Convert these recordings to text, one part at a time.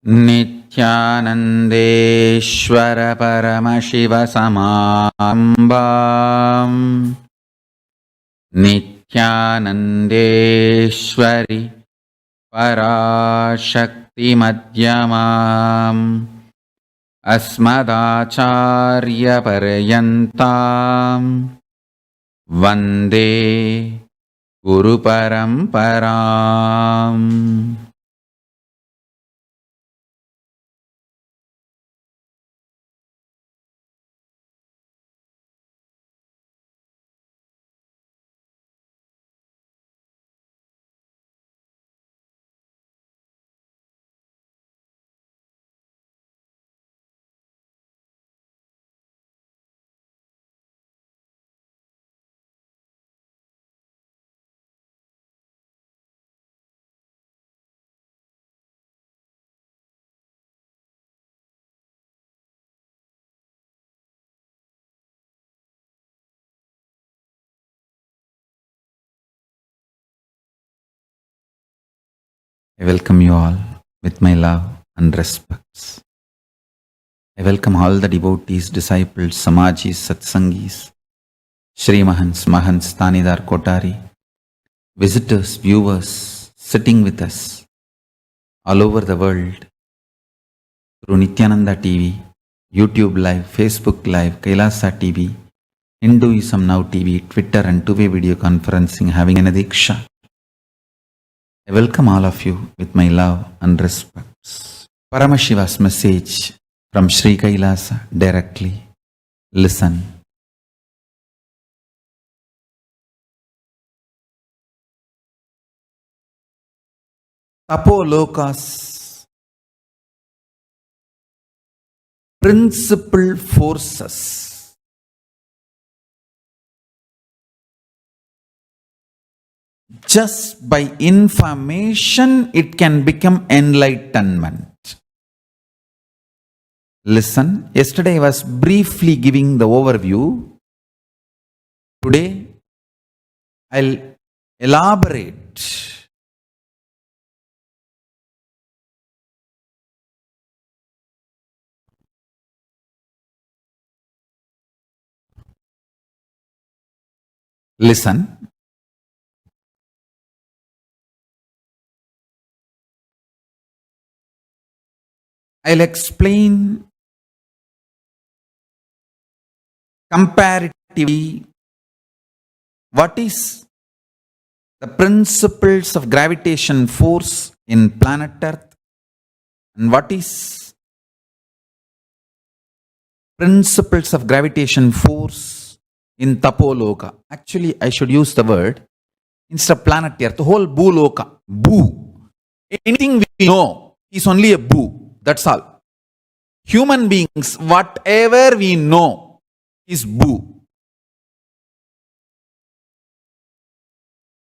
नित्यानन्देश्वर परमशिवसमारम्भाम् नित्यानन्देश्वरि पराशक्तिमध्यमाम् अस्मदाचार्यपर्यन्ताम् वन्दे गुरुपरम्पराम्. I welcome you all with my love and respects. I welcome all the devotees, disciples, Samajis, Satsangis, Shri Mahants, Mahants, Tanidar, Kotari, visitors, viewers sitting with us all over the world through Nityananda TV, YouTube Live, Facebook Live, Kailasa TV, Hinduism Now TV, Twitter and two-way video conferencing, having an Adiksha. I welcome all of you with my love and respects. Paramashiva's message from Sri Kailasa directly. Listen. Tapoloka's principal forces just by information it can become enlightenment. Listen, yesterday I was briefly giving the overview. Today I'll elaborate. Listen. I'll explain comparatively what is the principles of gravitation force in planet Earth and what is principles of gravitation force in Tapoloka. Actually, I should use the word instead of planet Earth, the whole Bhuloka. Bhu. Anything we know is only a Bhu. That's all. Human beings, whatever we know is Bhu.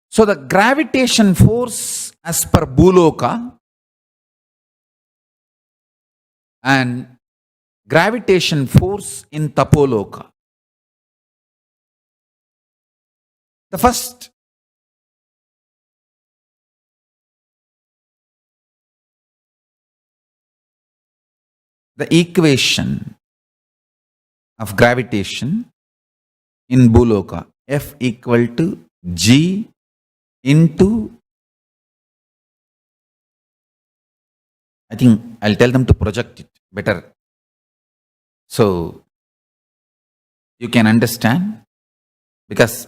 So the gravitation force as per Bhuloka and gravitation force in Tapoloka. The first the equation of gravitation in Bhuloka, F equal to G into, I think I'll tell them to project it better so you can understand, because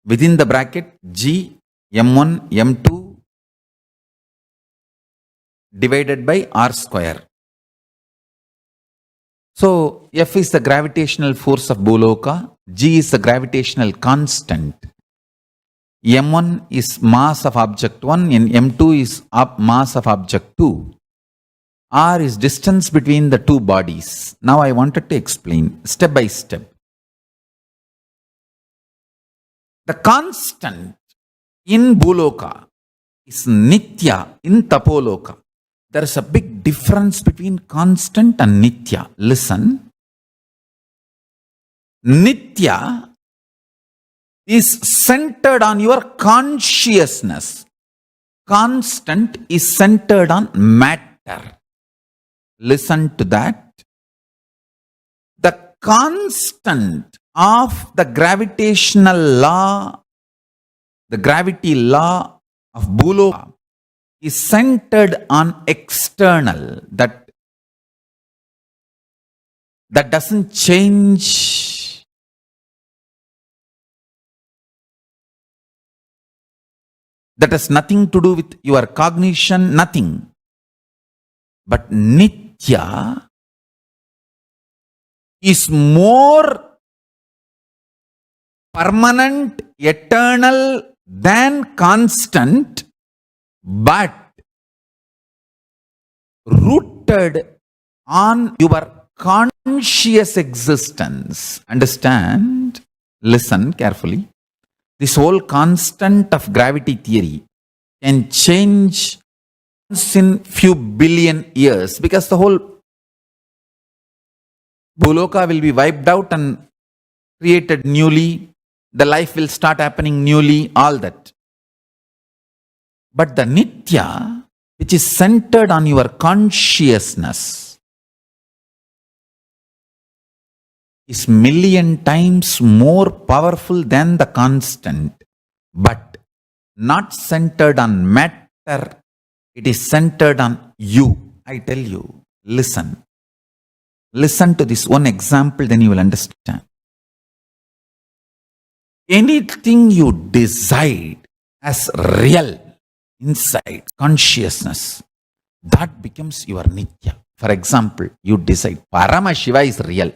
within the bracket G M1 M2 divided by R square. So F is the gravitational force of Bhuloka, G is the gravitational constant, M1 is mass of object 1 and M2 is mass of object 2. R is distance between the two bodies. Now I wanted to explain step by step. The constant in Bhuloka is Nitya in Tapoloka. There is a big difference between constant and Nitya. Listen. Nitya is centered on your consciousness. Constant is centered on matter. Listen to that. The constant of the gravitational law, the gravity law of Bhuloka, is centered on external, that doesn't change. That has nothing to do with your cognition, nothing. But Nitya is more permanent, eternal than constant, but rooted on your conscious existence. Understand? Listen carefully. This whole constant of gravity theory can change in few billion years, because the whole Bhuloka will be wiped out and created newly. The life will start happening newly, all that. But the Nitya, which is centered on your consciousness, is million times more powerful than the constant, but not centered on matter. It is centered on you. I tell you, listen. Listen to this one example, then you will understand. Anything you decide as real inside consciousness, that becomes your Nitya. For example, you decide Paramashiva is real.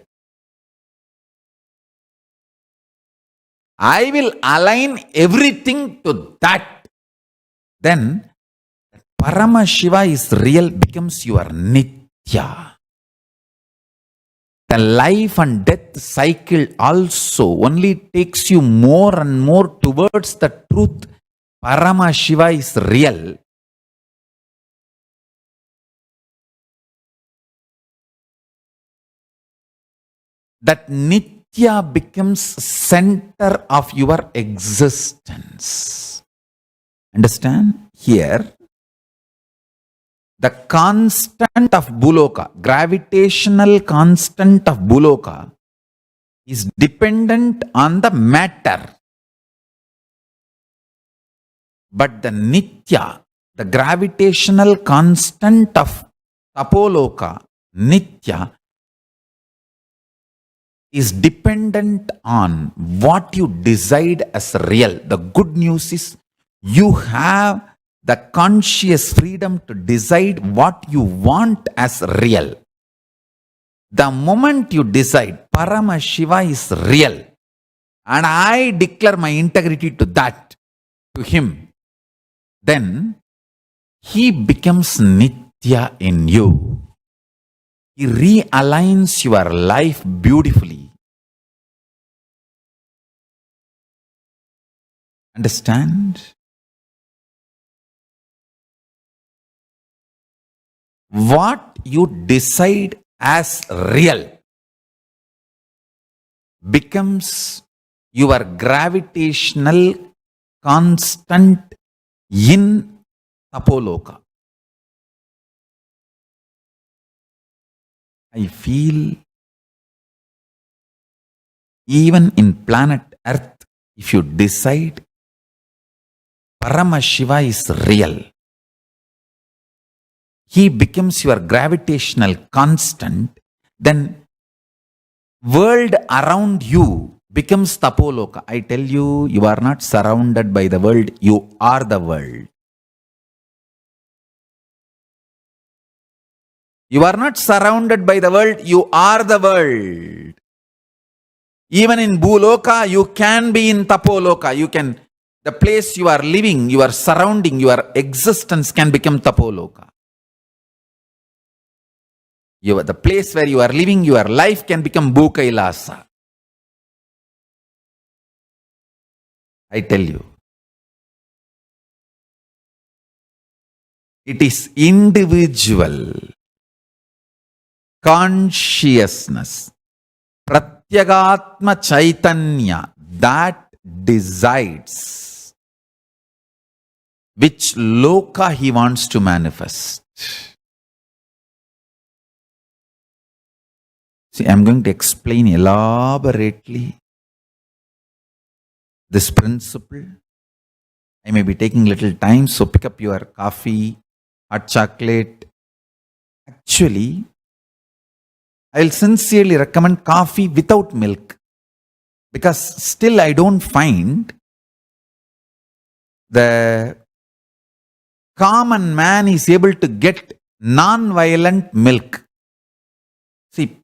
I will align everything to that. Then Paramashiva is real becomes your Nitya. The life and death cycle also only takes you more and more towards the truth. Paramashiva is real. That Nitya becomes center of your existence. Understand? Here, the constant of Bhuloka, gravitational constant of Bhuloka, is dependent on the matter. But the Nitya, the gravitational constant of Tapoloka, Nitya, is dependent on what you decide as real. The good news is you have the conscious freedom to decide what you want as real. The moment you decide Paramashiva is real and I declare my integrity to that, to him, then he becomes Nitya in you. He realigns your life beautifully. Understand? What you decide as real becomes your gravitational constant in Tapoloka. I feel even in planet Earth, if you decide Paramashiva is real, he becomes your gravitational constant, then world around you becomes Tapoloka. I tell you, you are not surrounded by the world, you are the world. You are not surrounded by the world, you are the world. Even in Bhuloka, you can be in Tapoloka. You can, the place you are living, your surrounding, your existence can become Tapoloka. The place where you are living, your life can become Bhukailasa. I tell you. It is individual consciousness, Pratyagatma Chaitanya, that decides which loka he wants to manifest. See, I'm going to explain elaborately this principle. I may be taking little time, so pick up your coffee, hot chocolate. Actually, I'll sincerely recommend coffee without milk, because still I don't find the common man is able to get non-violent milk. See,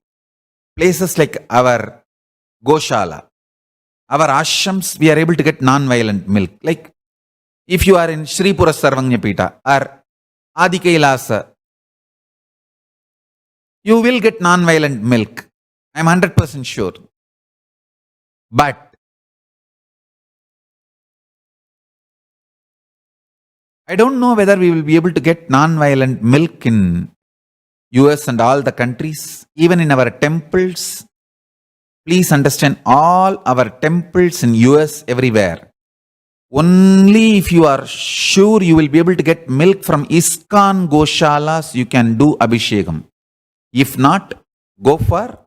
places like our Goshala, our ashrams, we are able to get non-violent milk. Like if you are in Sripura Sarvanyapita or Adi Kailasa, you will get non-violent milk. I'm 100% sure. But I don't know whether we will be able to get non-violent milk in US and all the countries, even in our temples. Please understand, all our temples in US, everywhere, only if you are sure you will be able to get milk from ISKCON Goshalas, you can do Abhishekam. If not, go for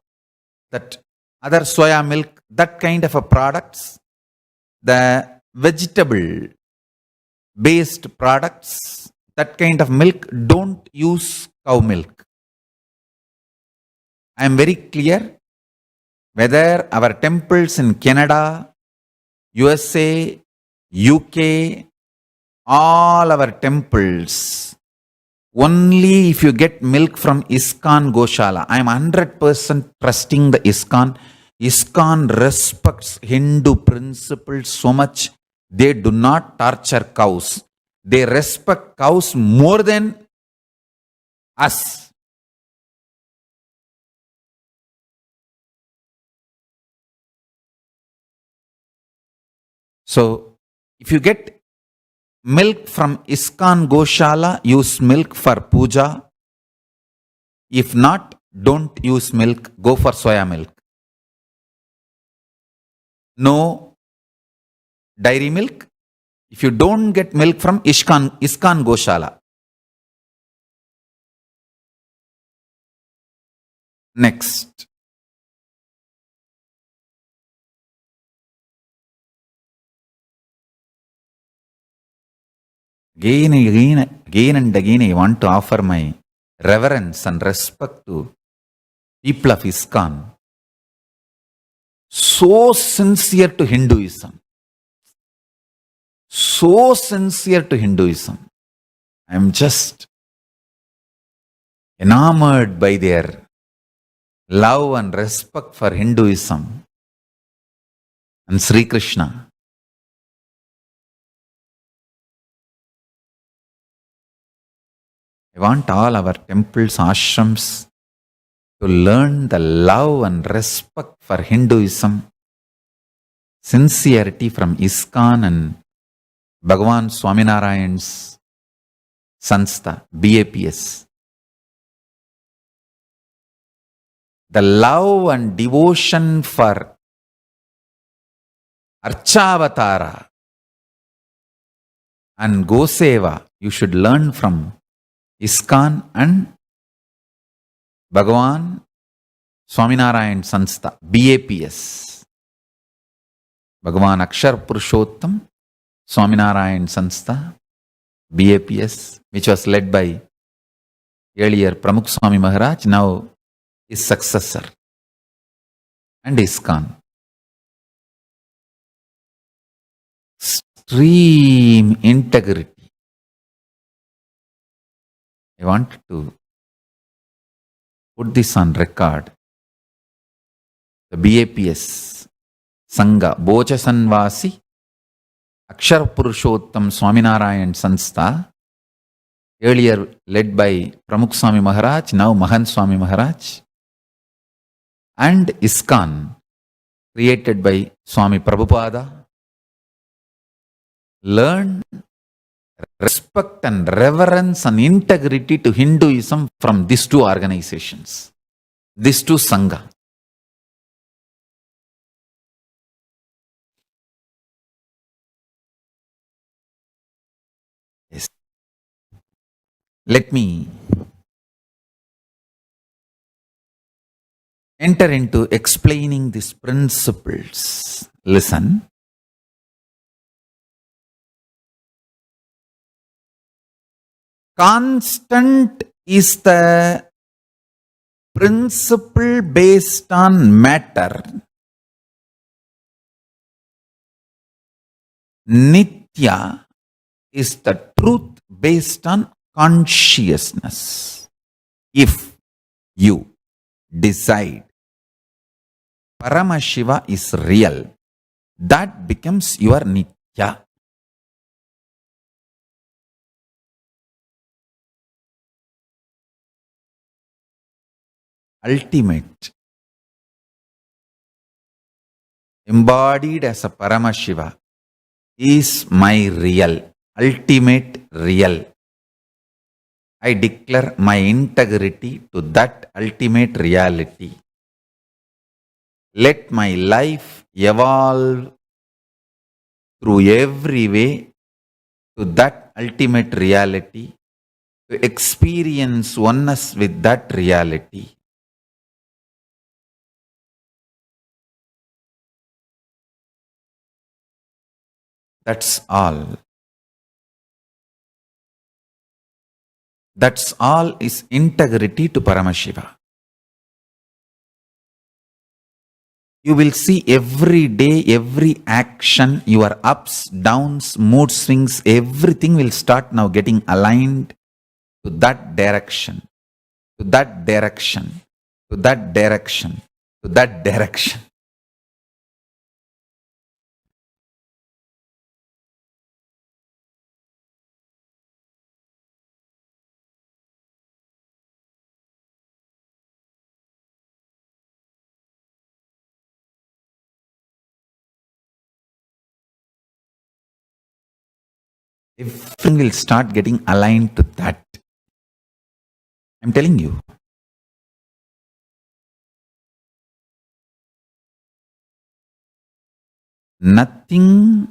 that other soya milk, that kind of a products, the vegetable based products, that kind of milk, don't use cow milk. I am very clear, whether our temples in Canada, USA, UK, all our temples, only if you get milk from ISKCON Goshala. I am 100% trusting the ISKCON. ISKCON respects Hindu principles so much. They do not torture cows. They respect cows more than us. So, if you get milk from ISKCON Goshala, use milk for puja. If not, don't use milk, go for soya milk. No dairy milk. If you don't get milk from ISKCON Goshala. Next. Again and again, I want to offer my reverence and respect to people of ISKCON. So sincere to Hinduism. So sincere to Hinduism. I am just enamored by their love and respect for Hinduism and Sri Krishna. I want all our temples, ashrams to learn the love and respect for Hinduism, sincerity from ISKCON and Bhagavan Swaminarayan's Sanstha, BAPS. The love and devotion for Archavatara and Goseva, you should learn from ISKCON and Bhagavan Swaminarayan Sanstha, BAPS. Bhagavan Akshar Purushottam Swaminarayan Sanstha, BAPS, which was led by earlier Pramukh Swami Maharaj, now his successor, and ISKCON. Extreme integrity. I want to put this on record. The BAPS Sangha, Bochasanvasi Akshar Purushottam Swaminarayan Sanstha, earlier led by Pramukh Swami Maharaj, now Mahant Swami Maharaj, and ISKCON, created by Swami Prabhupada. Learn respect and reverence and integrity to Hinduism from these two organizations, these two Sangha. Yes. Let me enter into explaining these principles. Listen. Constant is the principle based on matter. Nitya is the truth based on consciousness. If you decide Paramashiva is real, that becomes your Nitya. Ultimate, embodied as a Paramashiva, is my real, ultimate real. I declare my integrity to that ultimate reality. Let my life evolve through every way to that ultimate reality, to experience oneness with that reality. That's all. That's all is integrity to Paramashiva. You will see every day, every action, your ups, downs, mood swings, everything will start now getting aligned to that direction, to that direction, to that direction, to that direction. Everything will start getting aligned to that. I'm telling you. Nothing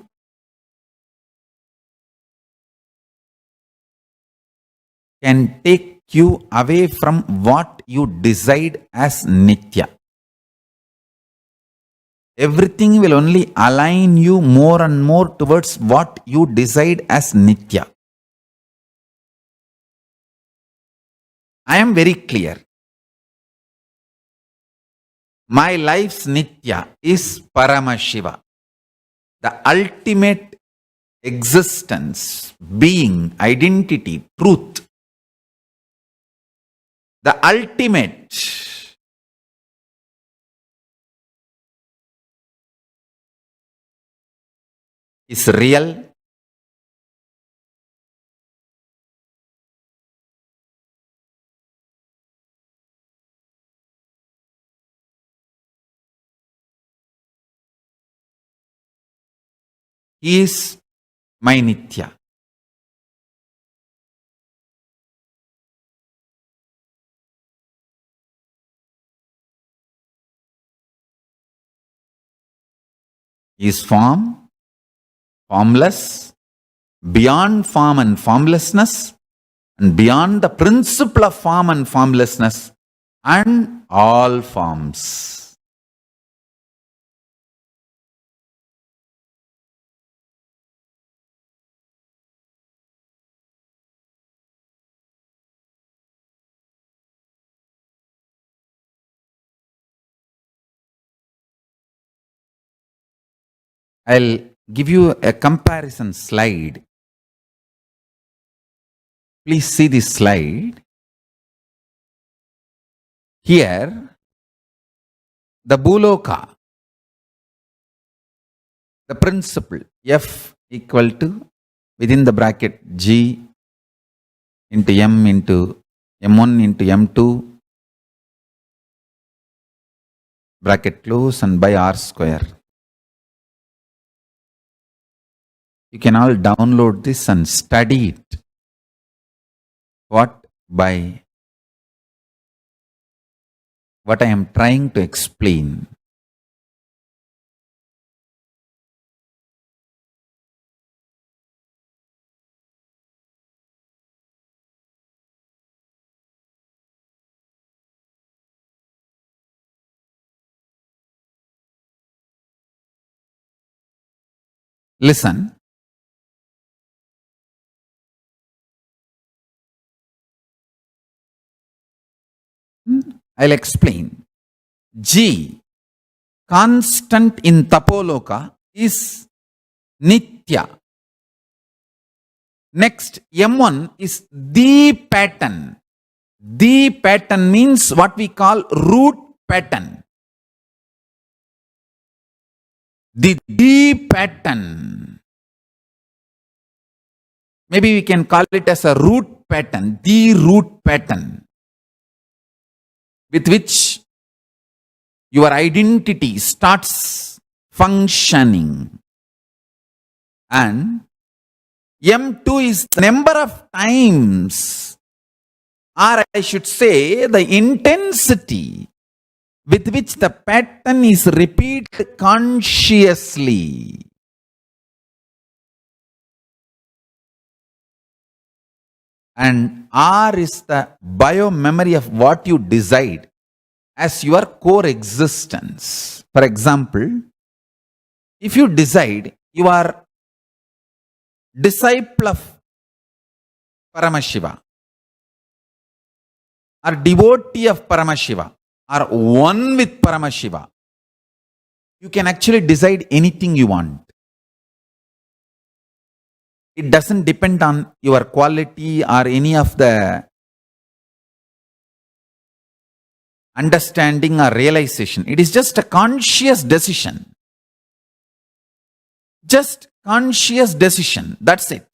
can take you away from what you decide as Nitya. Everything will only align you more and more towards what you decide as Nitya. I am very clear. My life's Nitya is Paramashiva, the ultimate existence, being, identity, truth. The ultimate is real. He is my Nitya. He is form, formless, beyond form and formlessness, and beyond the principle of form and formlessness, and all forms. I'll give you a comparison slide. Please see this slide. Here, the Buloka, the principle F equal to within the bracket G into M into M1 into M2 bracket close and by R square. You can all download this and study it. What I am trying to explain. Listen. I'll explain. G, constant in Tapoloka, is Nitya. Next, M1 is the pattern. The pattern means what we call root pattern. The pattern. Maybe we can call it as a root pattern, the root pattern, with which your identity starts functioning. And M2 is the number of times, or I should say the intensity with which the pattern is repeated consciously. And R is the bio-memory of what you decide as your core existence. For example, if you decide you are disciple of Paramashiva, or devotee of Paramashiva, or one with Paramashiva, you can actually decide anything you want. It doesn't depend on your quality or any of the understanding or realization. It is just a conscious decision. Just conscious decision. That's it.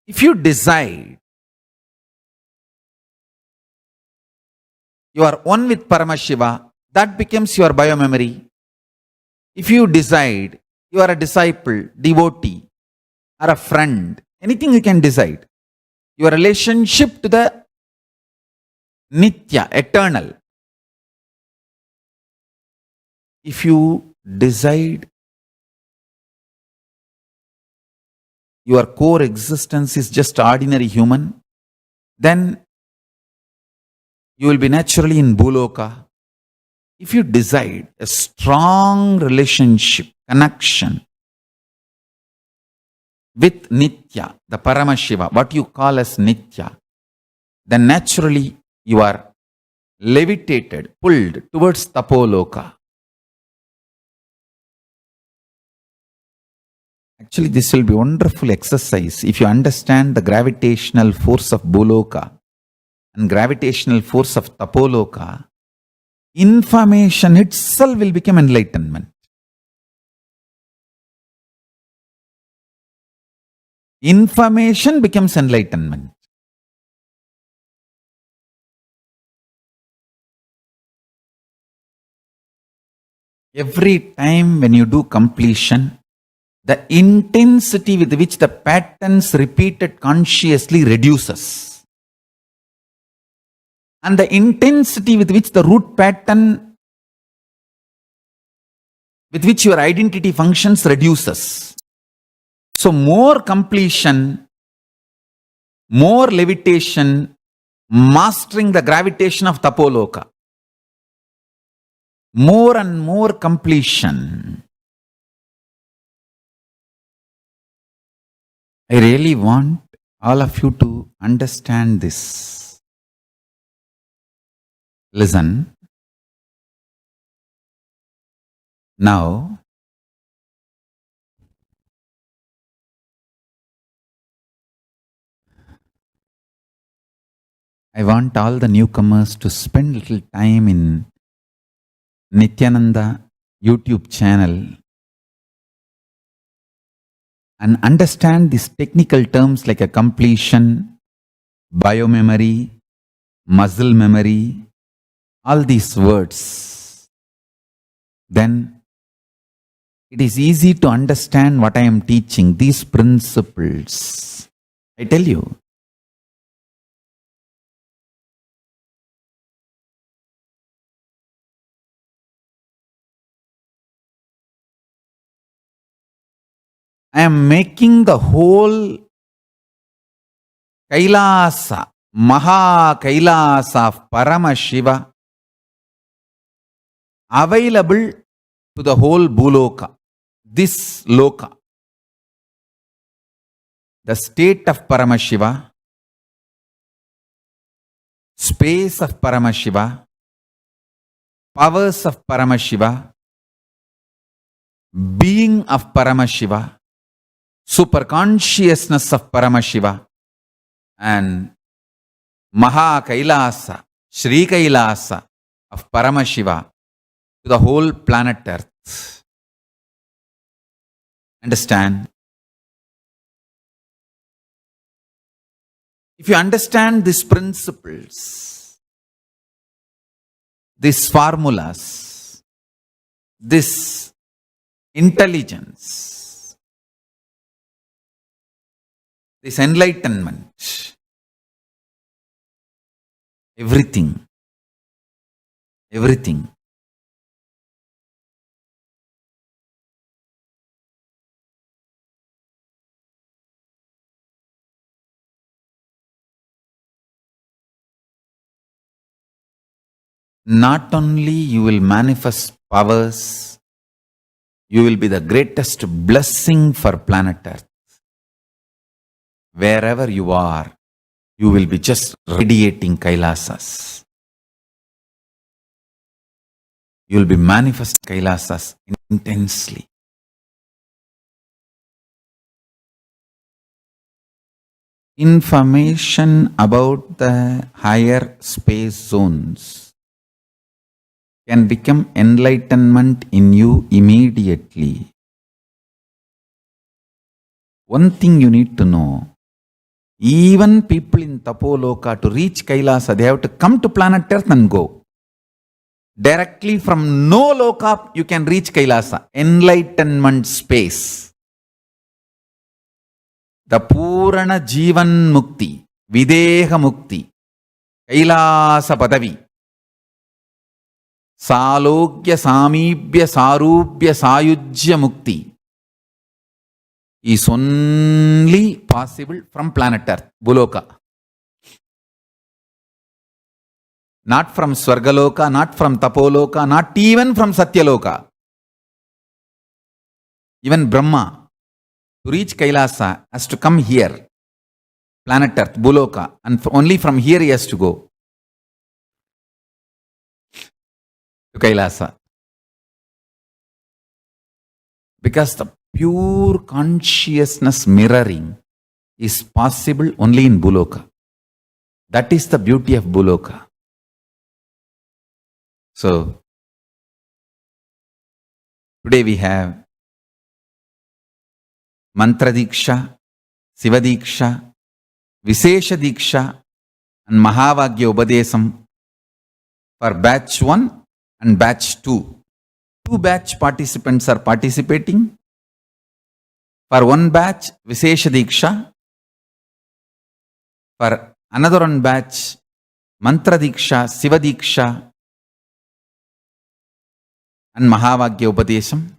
If you decide you are one with Paramashiva, that becomes your bio-memory. If you decide you are a disciple, devotee, or a friend, anything you can decide. Your relationship to the Nitya, eternal. If you decide your core existence is just ordinary human, then you will be naturally in Bhuloka. If you decide a strong relationship, connection with Nitya, the Paramashiva, what you call as Nitya, then naturally you are levitated, pulled towards Tapoloka. Actually, this will be a wonderful exercise if you understand the gravitational force of Bhuloka and gravitational force of Tapoloka. Information itself will become enlightenment. Information becomes enlightenment. Every time when you do completion, the intensity with which the patterns repeated consciously reduces. And the intensity with which the root pattern with which your identity functions reduces. So more completion, more levitation, mastering the gravitation of Tapoloka. More and more completion. I really want all of you to understand this. Listen. Now, I want all the newcomers to spend little time in Nityananda YouTube channel and understand these technical terms like a completion, biomemory, muscle memory, all these words. Then it is easy to understand what I am teaching, these principles. I tell you, I am making the whole Kailasa, Maha Kailasa of Paramashiva available to the whole Bhuloka, this Loka. The state of Paramashiva, space of Paramashiva, powers of Paramashiva, being of Paramashiva, superconsciousness of Paramashiva, and Maha Kailasa, Sri Kailasa of Paramashiva to the whole planet Earth. Understand? If you understand these principles, these formulas, this intelligence, this enlightenment, everything not only you will manifest powers, you will be the greatest blessing for planet Earth. Wherever you are, you will be just radiating Kailasas. You will be manifesting Kailasas intensely. Information about the higher space zones can become enlightenment in you immediately. One thing you need to know, even people in Tapoloka, to reach Kailasa, they have to come to planet Earth and go. Directly from no loka, you can reach Kailasa, enlightenment space. The Purana Jivan Mukti, Videha Mukti, Kailasa Padavi, Salokya Samibhya Sarubhya Sayujya Mukti is only possible from planet Earth, Bhuloka. Not from Swargaloka, not from Tapoloka, not even from Satyaloka. Even Brahma, to reach Kailasa, has to come here, planet Earth, Bhuloka, and only from here he has to go to Kailasa. Because the pure consciousness mirroring is possible only in Bhuloka. That is the beauty of Bhuloka. So, today we have Mantra Diksha, Siva Diksha, Vishesha Diksha, and Mahavagya Upadesam for batch 1 and batch 2. 2 batch participants are participating. For 1 batch, Vishesha Diksha. For another 1 batch, Mantra Diksha, Siva Diksha, and Mahavagya Upadesam.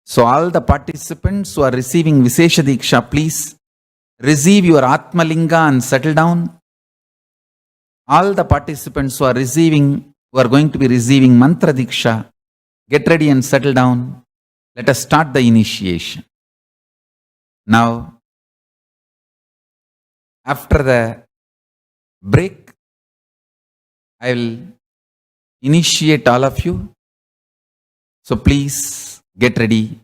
So all the participants who are receiving Vishesha Diksha, please receive your Atmalinga and settle down. All the participants who are going to be receiving Mantra Diksha, get ready and settle down. Let us start the initiation. Now, after the break, I will initiate all of you. So please get ready.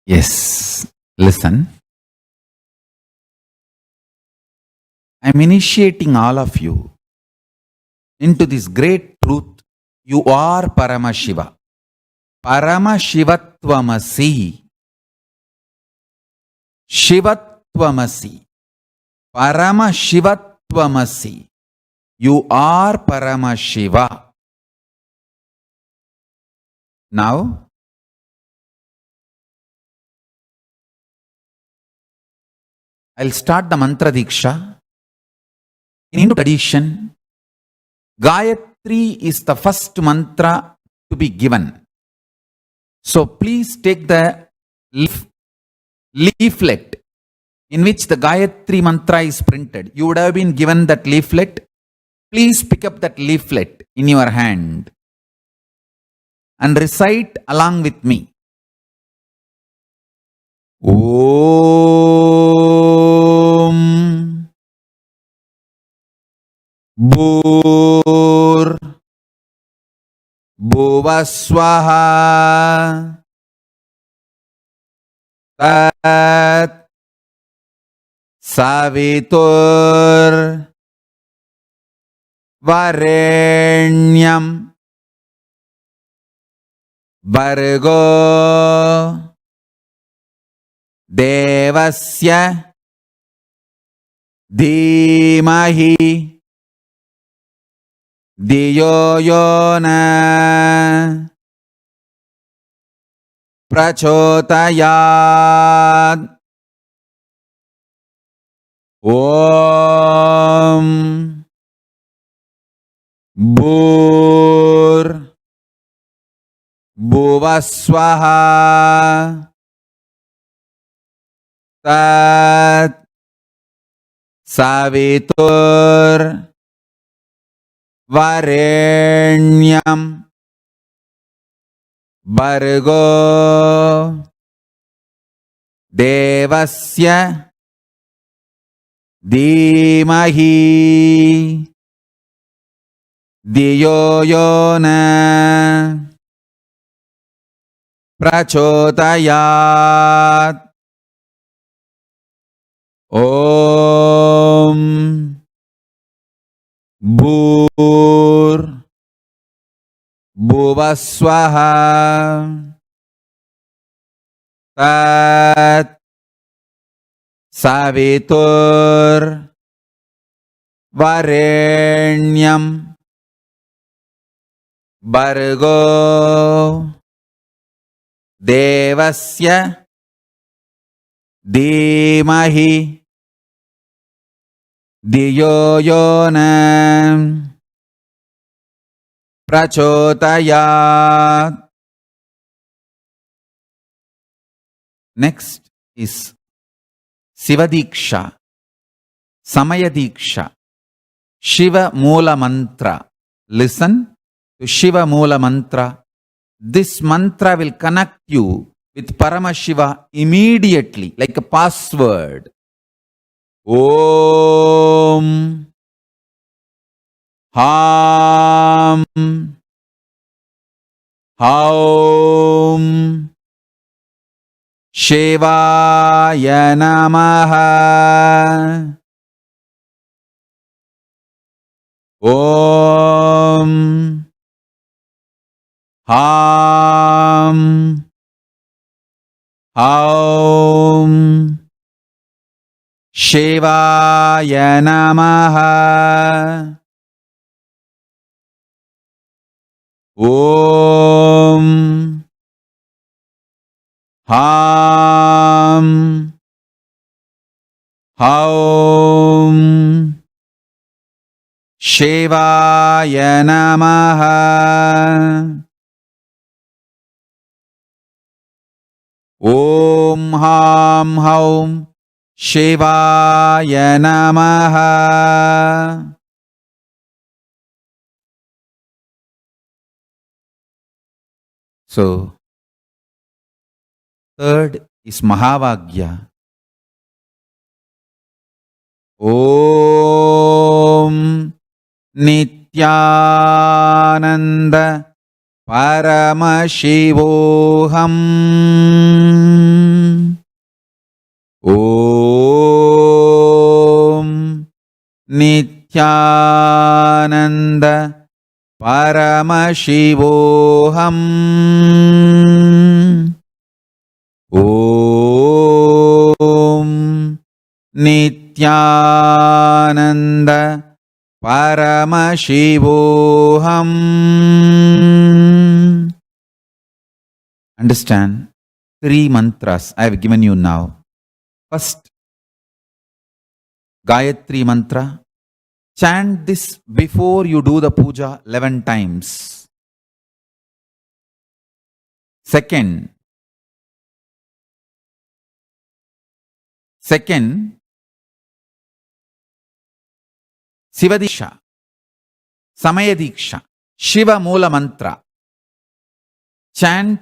Yes, listen. I am initiating all of you into this great truth You are Paramashiva. Paramashivatvamasi. Shivatvamasi. Paramashivatvamasi. You are Paramashiva. Now, I'll start the mantra diksha. In Hindu tradition, Gayatri is the first mantra to be given. So please take the leaflet in which the Gayatri mantra is printed. You would have been given that leaflet. Please pick up that leaflet in your hand and recite along with me. Om Bhur Bhuvaswaha Tat Savitur Varenyam Bhargo Devasya Dhimahi Diyo Yona Prachotayat. Om Bhur Bhuvaswaha Tat Savitur Varenyam Bhargo Devasya Dhimahi Diyo Yona Prachotayat. Om Bhur Bhuvaswaha Tat Savitur Varenyam Bhargo Devasya Dhimahi Diyo Yona Prachotayat. Next is Sivadiksha, Samayadiksha, Shiva Moola Mantra. Listen to Shiva Moola Mantra. This mantra will connect you with Paramashiva immediately, like a password. Om Ham Haum Shivaya Namaha. Om Ham Haum Shivaya Namaha. Om Ham Haum Shivaya Namaha. Om Ham Haum Shivaya Namaha. So, third is Mahavagya. Om Nityananda Paramashivoham. Om Nityananda Paramashivoham. Om Nityananda Paramashivoham. Understand? 3 mantras I have given you now. First, Gayatri mantra. Chant this before you do the puja 11 times. Second, Sivadiksha, Samayadiksha, Shiva Moola mantra. Chant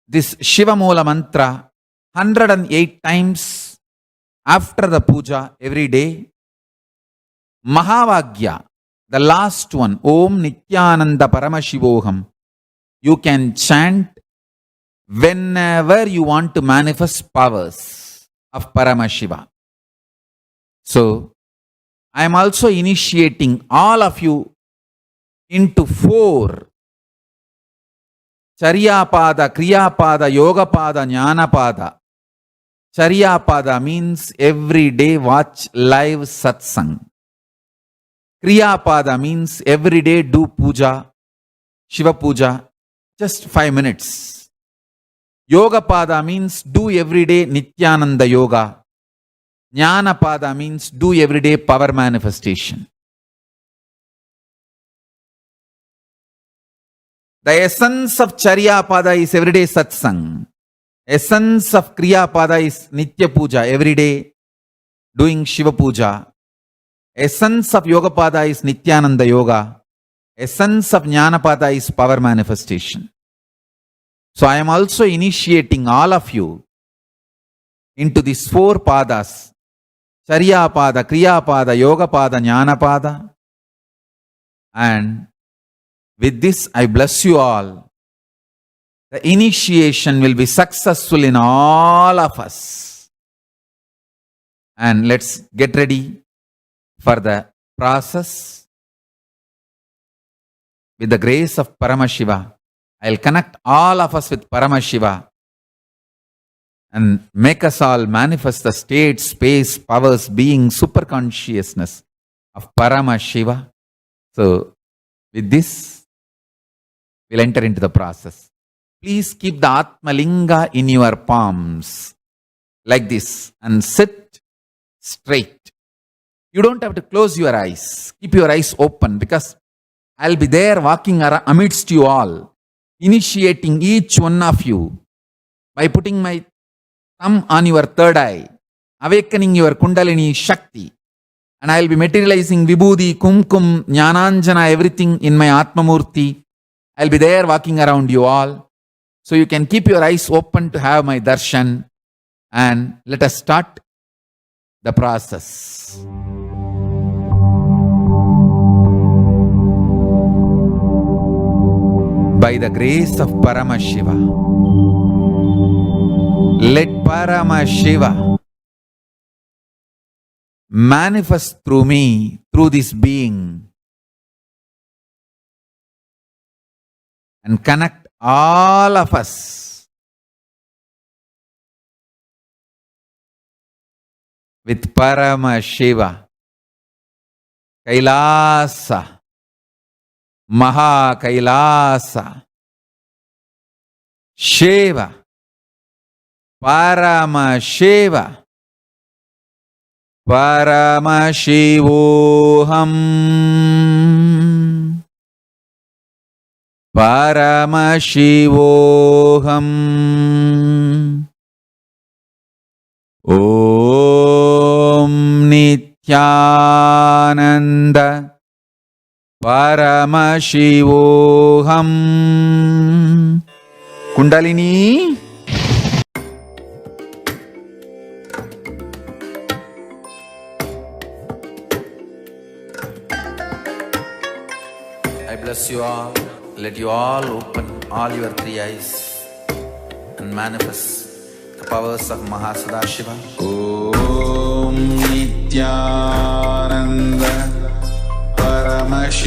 this Shiva Moola mantra 108 times after the puja every day. Mahavagya, the last one, Om Nityananda Paramashivoham, you can chant whenever you want to manifest powers of Paramashiva. So, I am also initiating all of you into 4 Charyapada, Kriyapada, Yogapada, Jnanapada. Charyapada means every day watch live satsang. Kriyapada means every day do puja, Shiva puja, just 5 minutes. Yogapada means do every day Nityananda yoga. Jnanapada means do every day power manifestation. The essence of Charyapada is everyday satsang. Essence of Kriyapada is Nitya puja, every day doing Shiva puja. Essence of Yogapada is Nityananda yoga. Essence of Jnanapada is power manifestation. So I am also initiating all of you into these 4 padas. Charyapada, Kriyapada, Yogapada, Jnanapada. And with this I bless you all. The initiation will be successful in all of us. And let's get ready for the process. With the grace of Paramashiva, I'll connect all of us with Paramashiva and make us all manifest the state, space, powers, being, super consciousness of Paramashiva. So, with this, we'll enter into the process. Please keep the Atmalinga in your palms like this and sit straight. You don't have to close your eyes. Keep your eyes open because I'll be there walking amidst you all, initiating each one of you by putting my thumb on your third eye, awakening your Kundalini Shakti. And I'll be materializing Vibhuti, Kumkum, Jnananjana, everything in my Atmamurti. I'll be there walking around you all. So you can keep your eyes open to have my darshan. And let us start the process. By the grace of Paramashiva, let Paramashiva manifest through me, through this being, and connect all of us with Paramashiva, Kailasa, Maha Kailasa, Shiva, Paramashiva, Paramashivoham, Paramashivoham. Om Nityananda Paramashivoham. Kundalini. I bless you all. Let you all open all your 3 eyes and manifest the powers of Mahasadashiva. Om Nityananda Paramashivoham.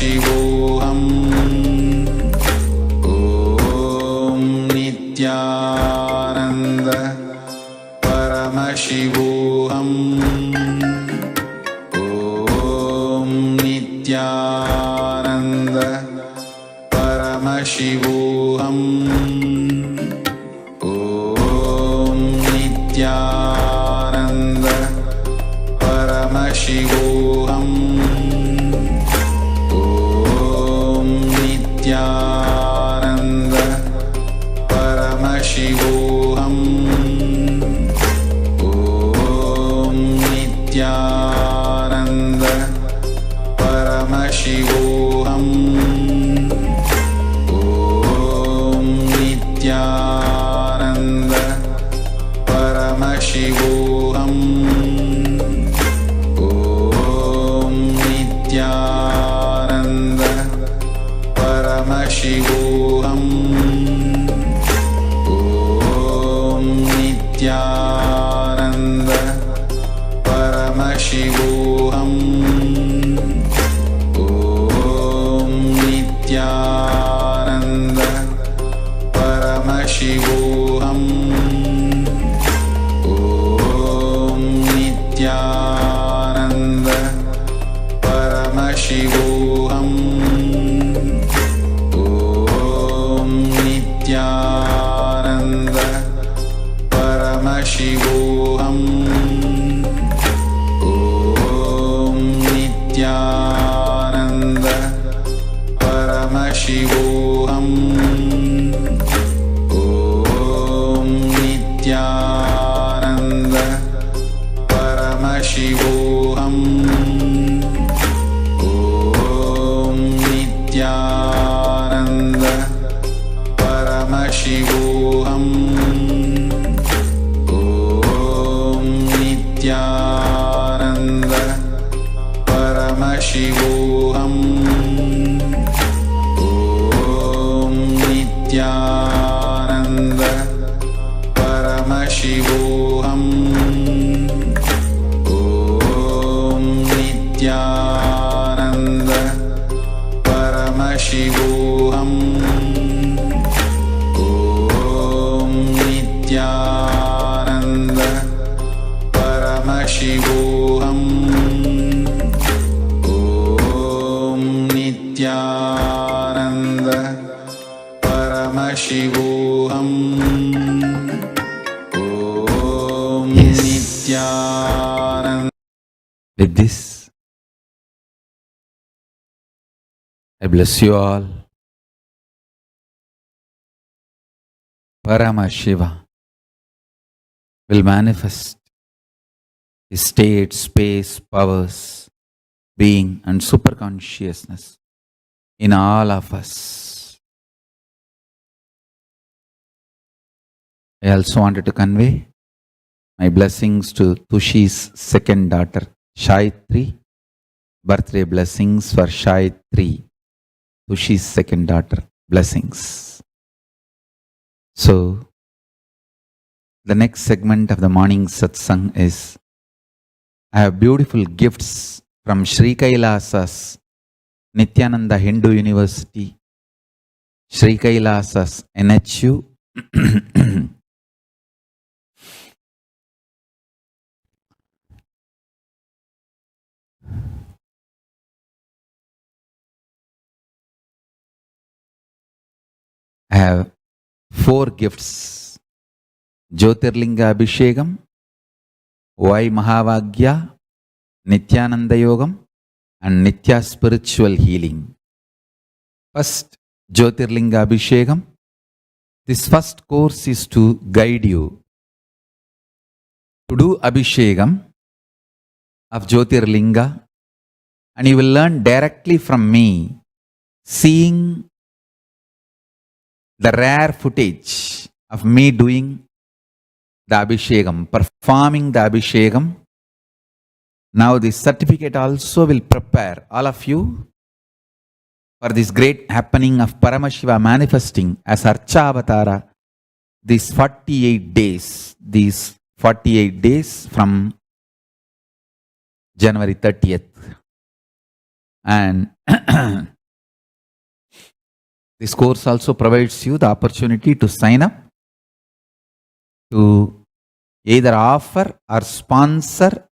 परमशिवोऽहम् ॐ नित्यानन्द परमशिवोऽहम् ॐ नित्यानन्द परमशिवोऽहम् ॐ नित्यानन्द परमशिवोऽहम् ॐ नित्यानन्द परमशिवोऽहम् ॐ नित्यानन्द परमशिवोऽहम् ॐ नित्यानन्द परमशिवोऽहम् ॐ नित्यानन्द परमशिवोऽहम् ॐ नित्यानन्द परमशिवोऽहम् ॐ नित्यानन्द परमशिवोऽहम् ॐ नित्यानन्द परमशिवोऽहम् ॐ नित्यानन्द परमशिवोऽहम् ॐ नित्यानन्द परमशिवोऽहम् ॐ नित्यानन्द परमशिवोऽहम् ॐ नित्यानन्द परमशिवोऽहम् ॐ नित्यानन्द परमशिवोऽहम् ॐ नित्यानन्द परमशिवोऽहम् ॐ नित्यानन्द परमशिवोऽहम् ॐ नित्यानन्द परमशिवोऽहम् ॐ नित्यानन्द परमशिवोऽहम् ॐ Nityanand. With this, I bless you all. Paramashiva will manifest his state, space, powers, being and superconsciousness in all of us. I also wanted to convey my blessings to Tushi's second daughter, Shayatri. Birthday blessings for Shayatri, Tushi's second daughter. Blessings. So, the next segment of the morning satsang is, I have beautiful gifts from Sri Kailasas, Nityananda Hindu University, Sri Kailasas NHU. I have 4 gifts: Jyotirlinga Abhishekam, Y Mahavagya, Nityananda Yogam, and Nitya Spiritual Healing. First, Jyotirlinga Abhishekam. This first course is to guide you to do Abhishekam of Jyotirlinga, and you will learn directly from me, seeing the rare footage of me doing the Abhishekam, performing the Abhishekam. Now this certificate also will prepare all of you for this great happening of Paramashiva manifesting as Archavatara these 48 days from January 30th. And this course also provides you the opportunity to sign up to either offer or sponsor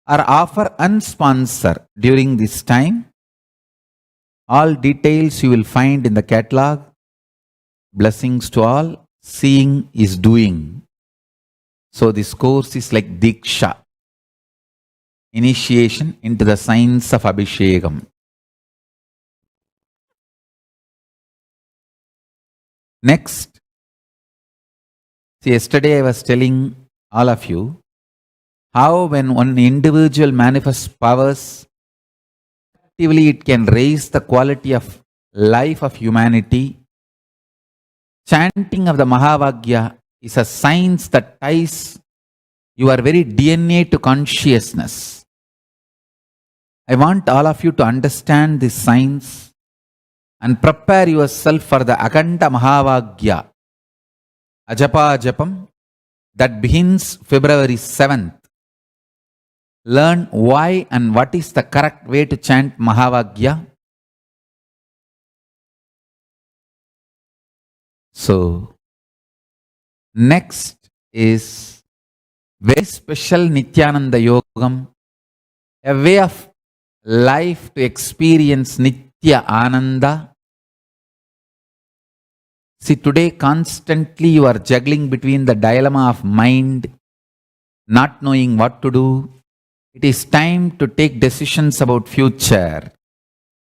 or offer unsponsor during this time. All details you will find in the catalog. Blessings to all. Seeing is doing. So this course is like Diksha, initiation into the science of Abhishekam. Next, see, yesterday I was telling all of you how when one individual manifests powers, actively it can raise the quality of life of humanity. Chanting of the Mahavagya is a science that ties your very DNA to consciousness. I want all of you to understand this science and prepare yourself for the Akhanda Mahavagya, Ajapa Japam, that begins February 7th. Learn why and what is the correct way to chant Mahavagya. So, next is very special Nityananda Yogam, a way of life to experience Nitya Ananda. See, today constantly you are juggling between the dilemma of mind, not knowing what to do. It is time to take decisions about future.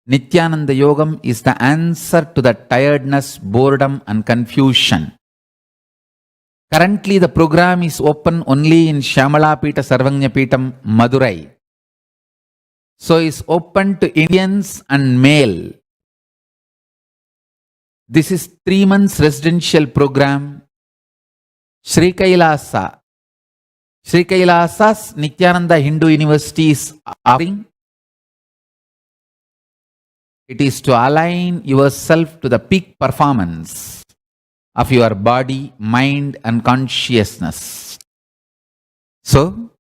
Nityananda Yogam is the answer to the tiredness, boredom and confusion. Currently the program is open only in Shyamalapita Sarvagnapitam, Madurai. So it's open to Indians and male. This is 3 months residential program. Sri Kailasa's Nityananda Hindu University is offering. It is to align yourself to the peak performance of your body, mind and consciousness. So,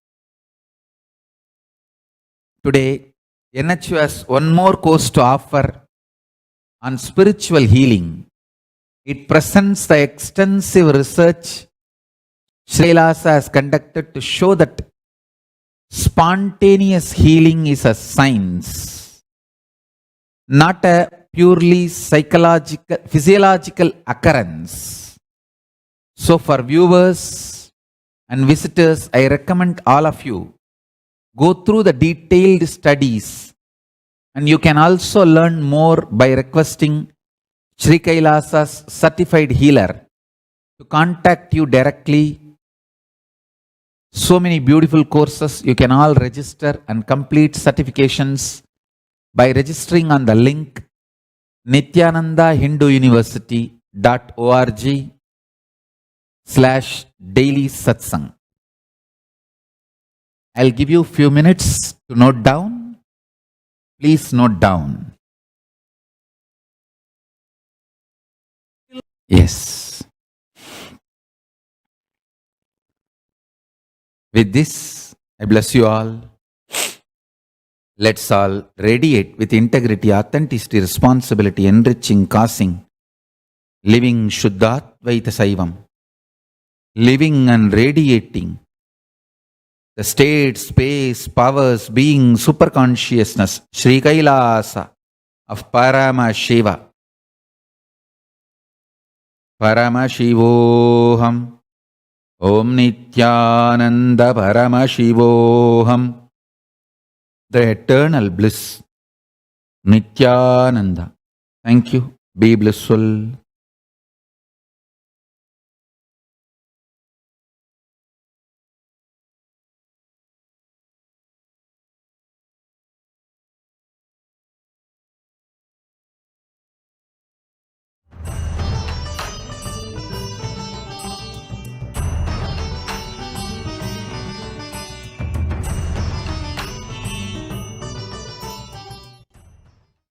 today NHU has one more course to offer on spiritual healing. It presents the extensive research Sri Kailasa has conducted to show that spontaneous healing is a science, not a purely physiological occurrence. So for viewers and visitors, I recommend all of you go through the detailed studies, and you can also learn more by requesting Sri Kailasa's certified healer to contact you directly. So many beautiful courses. You can all register and complete certifications by registering on the link nityanandahinduuniversity.org/daily satsang. I'll give you a few minutes to note down. Please note down. Yes. With this, I bless you all. Let's all radiate with integrity, authenticity, responsibility, enriching, causing, living Shuddhatvaita Saivam, living and radiating the state, space, powers, being, superconsciousness, Sri Kailasa of Parama Shiva. Parama Shivoham. Om Nityananda Parama Shivoham. The eternal bliss, Nityananda. Thank you. Be blissful.